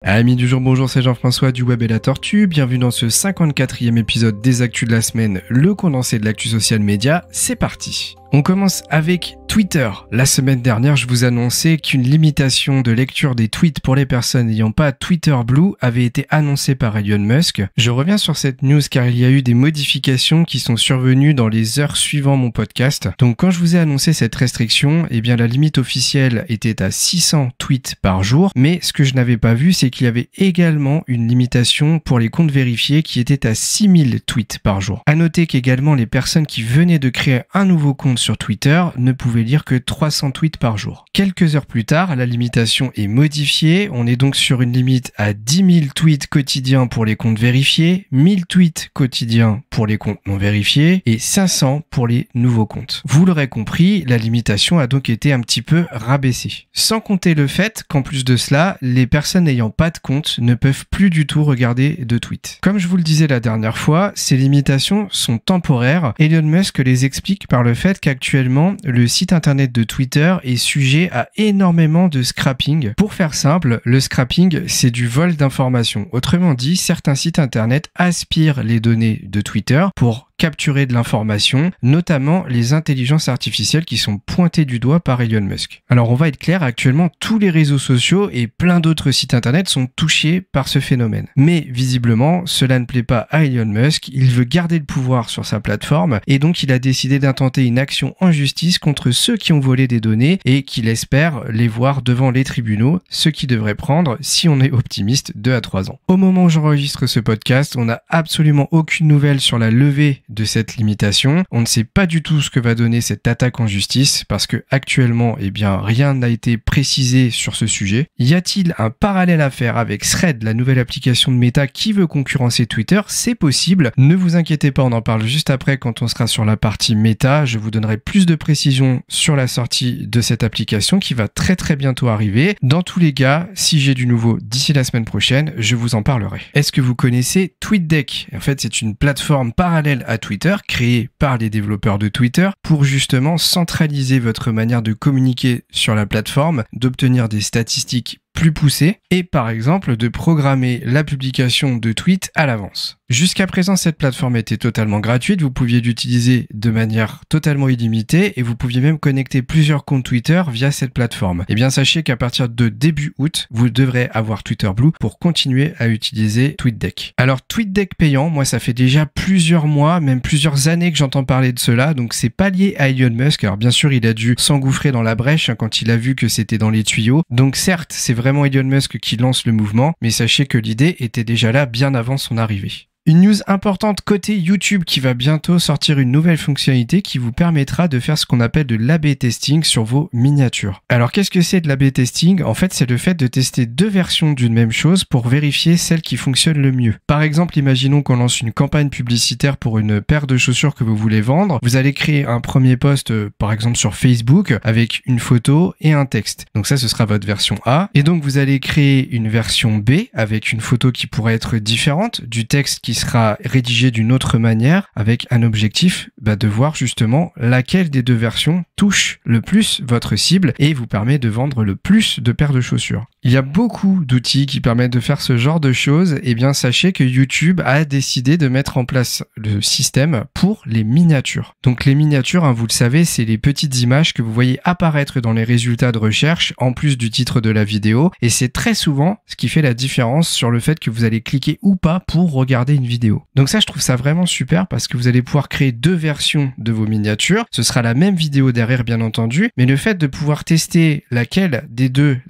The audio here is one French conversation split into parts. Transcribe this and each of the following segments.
Amis du jour, bonjour, c'est Jean-François du Web et la Tortue, bienvenue dans ce 54e épisode des Actus de la semaine, le condensé de l'actu social média, c'est parti. On commence avec Twitter. La semaine dernière, je vous annonçais qu'une limitation de lecture des tweets pour les personnes n'ayant pas Twitter Blue avait été annoncée par Elon Musk. Je reviens sur cette news car il y a eu des modifications qui sont survenues dans les heures suivant mon podcast. Donc quand je vous ai annoncé cette restriction, eh bien la limite officielle était à 600 tweets par jour, mais ce que je n'avais pas vu, c'est qu'il y avait également une limitation pour les comptes vérifiés qui était à 6000 tweets par jour. À noter qu'également les personnes qui venaient de créer un nouveau compte sur Twitter ne pouvaient lire que 300 tweets par jour. Quelques heures plus tard, la limitation est modifiée. On est donc sur une limite à 10 000 tweets quotidiens pour les comptes vérifiés, 1000 tweets quotidiens pour les comptes non vérifiés et 500 pour les nouveaux comptes. Vous l'aurez compris, la limitation a donc été un petit peu rabaissée. Sans compter le fait qu'en plus de cela, les personnes n'ayant pas de compte ne peuvent plus du tout regarder de tweets. Comme je vous le disais la dernière fois, ces limitations sont temporaires. Elon Musk les explique par le fait qu'actuellement, le site internet de Twitter est sujet à énormément de scrapping. Pour faire simple, le scrapping, c'est du vol d'informations. Autrement dit, certains sites internet aspirent les données de Twitter pour capturer de l'information, notamment les intelligences artificielles qui sont pointées du doigt par Elon Musk. Alors on va être clair, actuellement tous les réseaux sociaux et plein d'autres sites internet sont touchés par ce phénomène. Mais visiblement, cela ne plaît pas à Elon Musk, il veut garder le pouvoir sur sa plateforme et donc il a décidé d'intenter une action en justice contre ceux qui ont volé des données et qu'il espère les voir devant les tribunaux, ce qui devrait prendre, si on est optimiste, 2 à 3 ans. Au moment où j'enregistre ce podcast, on n'a absolument aucune nouvelle sur la levée de cette limitation. On ne sait pas du tout ce que va donner cette attaque en justice parce que actuellement, eh bien, rien n'a été précisé sur ce sujet. Y a-t-il un parallèle à faire avec Threads, la nouvelle application de Meta qui veut concurrencer Twitter? C'est possible. Ne vous inquiétez pas, on en parle juste après quand on sera sur la partie Meta. Je vous donnerai plus de précisions sur la sortie de cette application qui va très bientôt arriver. Dans tous les cas, si j'ai du nouveau d'ici la semaine prochaine, je vous en parlerai. Est-ce que vous connaissez TweetDeck? En fait, c'est une plateforme parallèle à Twitter, créée par les développeurs de Twitter pour justement centraliser votre manière de communiquer sur la plateforme, d'obtenir des statistiques plus poussées et par exemple de programmer la publication de tweets à l'avance. Jusqu'à présent, cette plateforme était totalement gratuite, vous pouviez l'utiliser de manière totalement illimitée et vous pouviez même connecter plusieurs comptes Twitter via cette plateforme. Et bien sachez qu'à partir de début août, vous devrez avoir Twitter Blue pour continuer à utiliser TweetDeck. Alors TweetDeck payant, moi ça fait déjà plusieurs mois, même plusieurs années que j'entends parler de cela, donc c'est pas lié à Elon Musk. Alors bien sûr, il a dû s'engouffrer dans la brèche quand il a vu que c'était dans les tuyaux. Donc certes, c'est vraiment Elon Musk qui lance le mouvement, mais sachez que l'idée était déjà là bien avant son arrivée. Une news importante côté YouTube qui va bientôt sortir une nouvelle fonctionnalité qui vous permettra de faire ce qu'on appelle de l'A/B testing sur vos miniatures. Alors qu'est-ce que c'est de l'A/B testing? En fait, c'est le fait de tester deux versions d'une même chose pour vérifier celle qui fonctionne le mieux. Par exemple, imaginons qu'on lance une campagne publicitaire pour une paire de chaussures que vous voulez vendre. Vous allez créer un premier post, par exemple sur Facebook, avec une photo et un texte. Donc ça, ce sera votre version A. Et donc vous allez créer une version B avec une photo qui pourrait être différente, du texte qui sera rédigé d'une autre manière avec un objectif de voir justement laquelle des deux versions touche le plus votre cible et vous permet de vendre le plus de paires de chaussures. Il y a beaucoup d'outils qui permettent de faire ce genre de choses et bien sachez que YouTube a décidé de mettre en place le système pour les miniatures. Donc les miniatures, vous le savez, c'est les petites images que vous voyez apparaître dans les résultats de recherche en plus du titre de la vidéo et c'est très souvent ce qui fait la différence sur le fait que vous allez cliquer ou pas pour regarder une vidéo. Donc ça, je trouve ça vraiment super parce que vous allez pouvoir créer deux versions de vos miniatures. Ce sera la même vidéo derrière, bien entendu, mais le fait de pouvoir tester laquelle des deux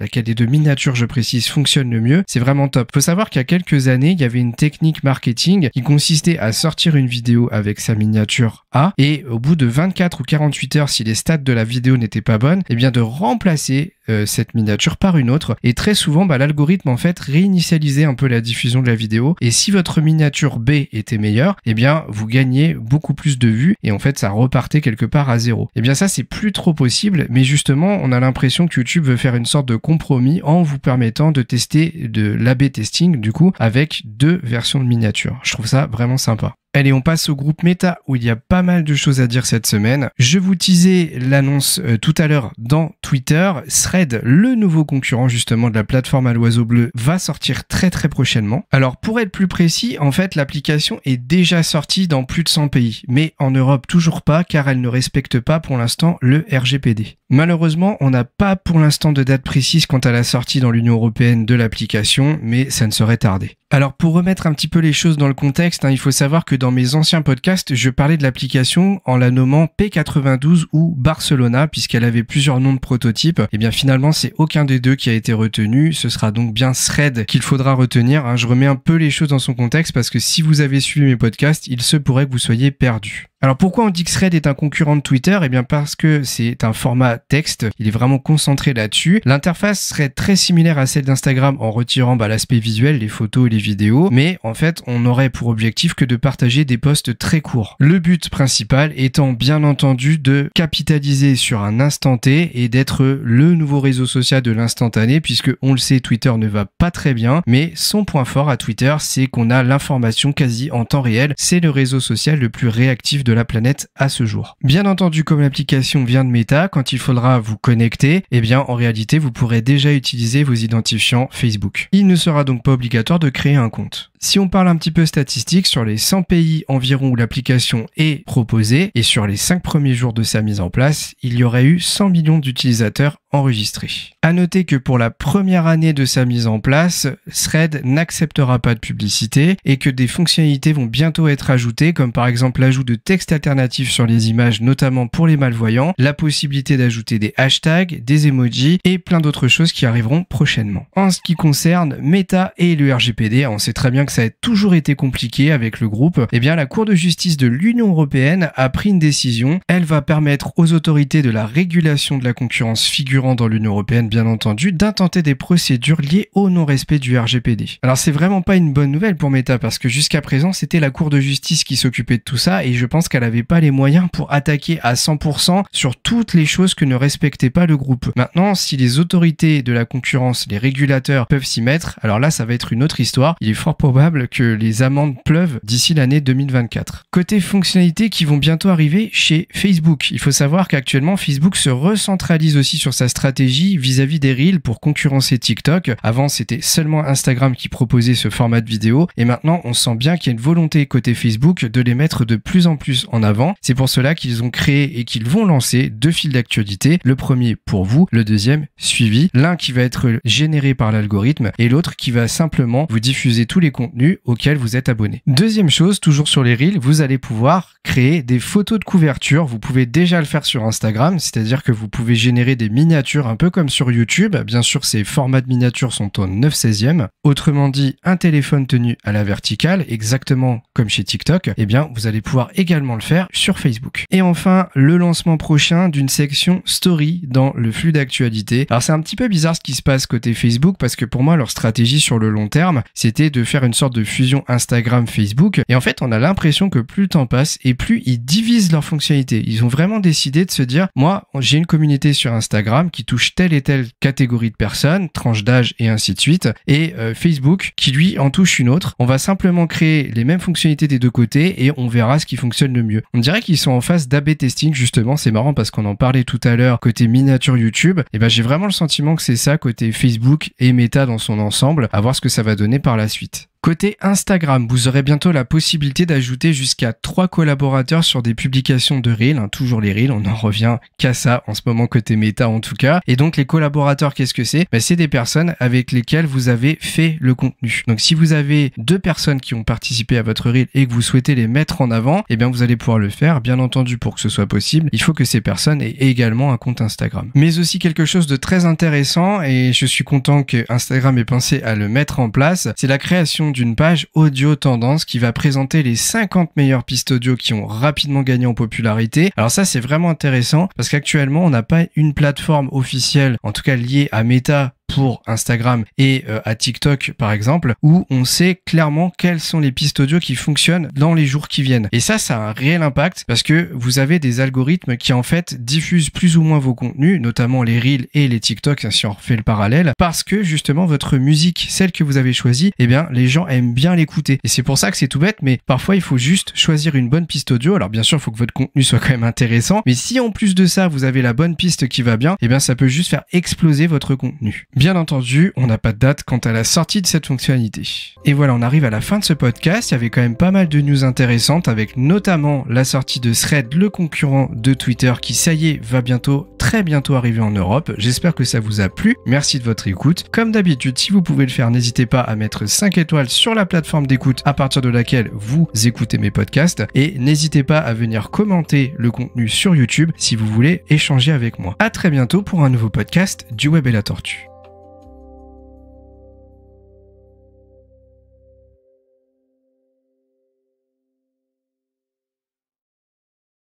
miniatures, je précise, fonctionne le mieux, c'est vraiment top. Faut savoir qu'il y a quelques années, il y avait une technique marketing qui consistait à sortir une vidéo avec sa miniature A et au bout de 24 ou 48 heures, si les stats de la vidéo n'étaient pas bonnes, eh bien de remplacer cette miniature par une autre et très souvent l'algorithme en fait réinitialisait un peu la diffusion de la vidéo et si votre miniature B était meilleure, eh bien vous gagnez beaucoup plus de vues et en fait ça repartait quelque part à zéro. Et bien ça c'est plus trop possible, mais justement on a l'impression que YouTube veut faire une sorte de compromis en vous permettant de tester de l'A/B testing du coup avec deux versions de miniature. Je trouve ça vraiment sympa. Allez, on passe au groupe Meta où il y a pas mal de choses à dire cette semaine. Je vous teasais l'annonce tout à l'heure dans Twitter. Threads, le nouveau concurrent justement de la plateforme à l'oiseau bleu, va sortir très prochainement. Alors pour être plus précis, en fait l'application est déjà sortie dans plus de 100 pays, mais en Europe toujours pas car elle ne respecte pas pour l'instant le RGPD. Malheureusement, on n'a pas pour l'instant de date précise quant à la sortie dans l'Union européenne de l'application, mais ça ne saurait tarder. Alors pour remettre un petit peu les choses dans le contexte, il faut savoir que dans mes anciens podcasts, je parlais de l'application en la nommant P92 ou Barcelona puisqu'elle avait plusieurs noms de prototypes. Et bien finalement, c'est aucun des deux qui a été retenu. Ce sera donc bien Threads qu'il faudra retenir. Je remets un peu les choses dans son contexte parce que si vous avez suivi mes podcasts, il se pourrait que vous soyez perdus. Alors pourquoi on dit que Threads est un concurrent de Twitter ? Eh bien parce que c'est un format texte, il est vraiment concentré là-dessus. L'interface serait très similaire à celle d'Instagram en retirant l'aspect visuel, les photos et les vidéos, mais en fait on n'aurait pour objectif que de partager des posts très courts. Le but principal étant bien entendu de capitaliser sur un instant T et d'être le nouveau réseau social de l'instantané puisque on le sait Twitter ne va pas très bien, mais son point fort à Twitter c'est qu'on a l'information quasi en temps réel, c'est le réseau social le plus réactif de la planète à ce jour. Bien entendu, comme l'application vient de Meta, quand il faudra vous connecter, eh bien en réalité vous pourrez déjà utiliser vos identifiants Facebook. Il ne sera donc pas obligatoire de créer un compte. Si on parle un petit peu statistiques, sur les 100 pays environ où l'application est proposée et sur les 5 premiers jours de sa mise en place, il y aurait eu 100 millions d'utilisateurs enregistrés. À noter que pour la première année de sa mise en place, Threads n'acceptera pas de publicité et que des fonctionnalités vont bientôt être ajoutées comme par exemple l'ajout de texte alternatif sur les images notamment pour les malvoyants, la possibilité d'ajouter des hashtags, des emojis et plein d'autres choses qui arriveront prochainement. En ce qui concerne Meta et le RGPD, on sait très bien que ça a toujours été compliqué avec le groupe, eh bien la Cour de justice de l'Union européenne a pris une décision. Elle va permettre aux autorités de la régulation de la concurrence figurant dans l'Union européenne bien entendu d'intenter des procédures liées au non-respect du RGPD. Alors c'est vraiment pas une bonne nouvelle pour Meta parce que jusqu'à présent c'était la Cour de justice qui s'occupait de tout ça et je pense qu'elle avait pas les moyens pour attaquer à 100% sur toutes les choses que ne respectait pas le groupe. Maintenant, si les autorités de la concurrence, les régulateurs peuvent s'y mettre, alors là ça va être une autre histoire. Il est fort probable que les amendes pleuvent d'ici l'année 2024. Côté fonctionnalités qui vont bientôt arriver chez Facebook. Il faut savoir qu'actuellement Facebook se recentralise aussi sur sa stratégie vis-à-vis des Reels pour concurrencer TikTok. Avant c'était seulement Instagram qui proposait ce format de vidéo et maintenant on sent bien qu'il y a une volonté côté Facebook de les mettre de plus en plus en avant. C'est pour cela qu'ils ont créé et qu'ils vont lancer 2 fils d'actualité. Le premier pour vous, le deuxième suivi. L'un qui va être généré par l'algorithme et l'autre qui va simplement vous diffuser tous les contenus auxquels vous êtes abonné. Deuxième chose, toujours sur les Reels, vous allez pouvoir créer des photos de couverture. Vous pouvez déjà le faire sur Instagram, c'est-à-dire que vous pouvez générer des miniatures un peu comme sur YouTube. Bien sûr, ces formats de miniatures sont au 9/16e. Autrement dit, un téléphone tenu à la verticale, exactement comme chez TikTok, eh bien, vous allez pouvoir également le faire sur Facebook. Et enfin, le lancement prochain d'une section Story dans le flux d'actualité. Alors, c'est un petit peu bizarre ce qui se passe côté Facebook parce que pour moi, leur stratégie sur le long terme, c'était de faire une sorte de fusion Instagram-Facebook. Et en fait, on a l'impression que plus le temps passe et plus ils divisent leurs fonctionnalités. Ils ont vraiment décidé de se dire, moi, j'ai une communauté sur Instagram qui touche telle et telle catégorie de personnes, tranche d'âge et ainsi de suite. Et Facebook qui lui en touche une autre. On va simplement créer les mêmes fonctionnalités des deux côtés et on verra ce qui fonctionne le mieux. On dirait qu'ils sont en phase d'A/B testing justement. C'est marrant parce qu'on en parlait tout à l'heure côté miniature YouTube. Et ben j'ai vraiment le sentiment que c'est ça côté Facebook et Meta dans son ensemble. À voir ce que ça va donner par la suite. Côté Instagram, vous aurez bientôt la possibilité d'ajouter jusqu'à 3 collaborateurs sur des publications de Reels, toujours les Reels, on en revient qu'à ça en ce moment côté Meta en tout cas. Et donc les collaborateurs, qu'est-ce que c'est ? C'est des personnes avec lesquelles vous avez fait le contenu. Donc si vous avez 2 personnes qui ont participé à votre Reel et que vous souhaitez les mettre en avant, eh bien vous allez pouvoir le faire. Bien entendu, pour que ce soit possible, il faut que ces personnes aient également un compte Instagram. Mais aussi quelque chose de très intéressant, et je suis content que Instagram ait pensé à le mettre en place, c'est la création d'une page audio tendance qui va présenter les 50 meilleures pistes audio qui ont rapidement gagné en popularité. Alors ça, c'est vraiment intéressant parce qu'actuellement, on n'a pas une plateforme officielle, en tout cas liée à Meta, pour Instagram et à TikTok par exemple, où on sait clairement quelles sont les pistes audio qui fonctionnent dans les jours qui viennent. Et ça a un réel impact parce que vous avez des algorithmes qui en fait diffusent plus ou moins vos contenus, notamment les Reels et les TikTok, si on refait le parallèle, parce que justement votre musique, celle que vous avez choisie, eh bien les gens aiment bien l'écouter. Et c'est pour ça que c'est tout bête, mais parfois il faut juste choisir une bonne piste audio. Alors bien sûr, il faut que votre contenu soit quand même intéressant, mais si en plus de ça vous avez la bonne piste qui va bien, eh bien ça peut juste faire exploser votre contenu. Bien entendu, on n'a pas de date quant à la sortie de cette fonctionnalité. Et voilà, on arrive à la fin de ce podcast. Il y avait quand même pas mal de news intéressantes, avec notamment la sortie de Threads, le concurrent de Twitter, qui ça y est va très bientôt arriver en Europe. J'espère que ça vous a plu. Merci de votre écoute. Comme d'habitude, si vous pouvez le faire, n'hésitez pas à mettre 5 étoiles sur la plateforme d'écoute à partir de laquelle vous écoutez mes podcasts, et n'hésitez pas à venir commenter le contenu sur YouTube si vous voulez échanger avec moi. À très bientôt pour un nouveau podcast du Web et la Tortue.